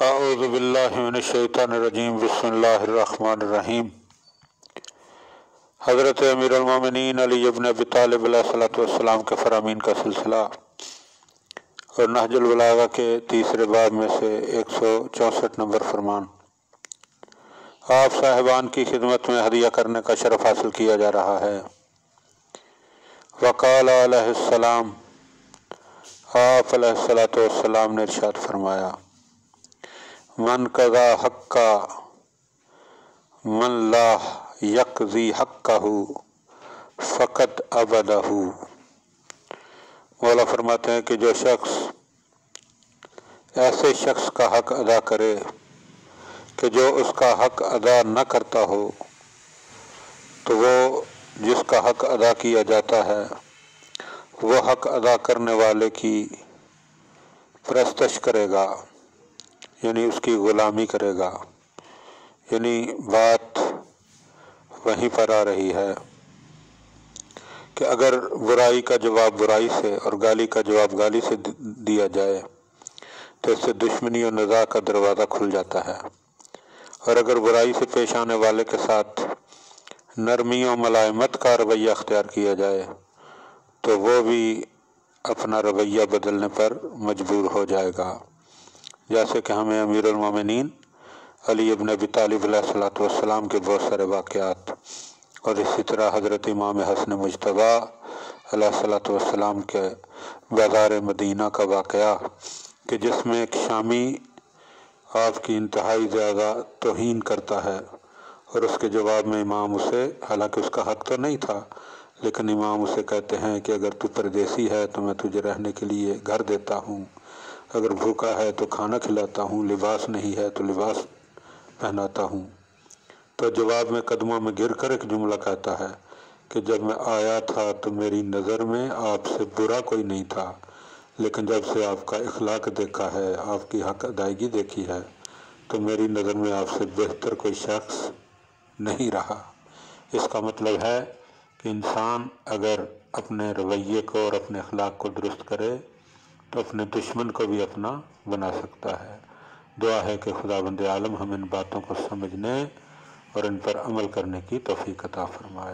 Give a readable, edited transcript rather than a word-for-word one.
اعوذ باللہ من الشیطان الرجیم بسم اللہ الرحمن الرحیم۔ حضرت امیر المومنین علی ابن ابی طالب علیہ الصلوۃ والسلام کے فرامین کا سلسلہ اور نہج البلاغہ کے تیسرے باب میں سے 164 نمبر فرمان آپ صاحبان کی خدمت میں ہدیہ کرنے کا شرف حاصل کیا جا رہا ہے۔ وقال علیہ السلام، آپ علیہ الصلوۃ والسلام نے ارشاد فرمایا، من قضا حقا من لا یقضی حقہ فقد عبدہ۔ مولا فرماتے ہیں کہ جو شخص ایسے شخص کا حق ادا کرے کہ جو اس کا حق ادا نہ کرتا ہو، تو وہ جس کا حق ادا کیا جاتا ہے وہ حق ادا کرنے والے کی پرستش کرے گا، یعنی اس کی غلامی کرے گا۔ یعنی بات وہیں پر آ رہی ہے کہ اگر برائی کا جواب برائی سے اور گالی کا جواب گالی سے دیا جائے تو اس سے دشمنی اور نزاع کا دروازہ کھل جاتا ہے، اور اگر برائی سے پیش آنے والے کے ساتھ نرمی و ملائمت کا رویہ اختیار کیا جائے تو وہ بھی اپنا رویہ بدلنے پر مجبور ہو جائے گا، جیسے کہ ہمیں امیر المومنین علی ابن ابی طالب علیہ الصلوۃ والسلام کے بہت سارے واقعات اور اسی طرح حضرت امام حسن مجتبی علیہ الصلوۃ والسلام کے بازار مدینہ کا واقعہ کہ جس میں ایک شامی آپ کی انتہائی زیادہ توہین کرتا ہے، اور اس کے جواب میں امام اسے، حالانکہ اس کا حق تو نہیں تھا، لیکن امام اسے کہتے ہیں کہ اگر تو پردیسی ہے تو میں تجھے رہنے کے لیے گھر دیتا ہوں، اگر بھوکا ہے تو کھانا کھلاتا ہوں، لباس نہیں ہے تو لباس پہناتا ہوں۔ تو جواب میں قدموں میں گر کر ایک جملہ کہتا ہے کہ جب میں آیا تھا تو میری نظر میں آپ سے برا کوئی نہیں تھا، لیکن جب سے آپ کا اخلاق دیکھا ہے، آپ کی حق ادائیگی دیکھی ہے، تو میری نظر میں آپ سے بہتر کوئی شخص نہیں رہا۔ اس کا مطلب ہے کہ انسان اگر اپنے رویے کو اور اپنے اخلاق کو درست کرے تو اپنے دشمن کو بھی اپنا بنا سکتا ہے۔ دعا ہے کہ خداوند عالم ہم ان باتوں کو سمجھنے اور ان پر عمل کرنے کی توفیق عطا فرمائے۔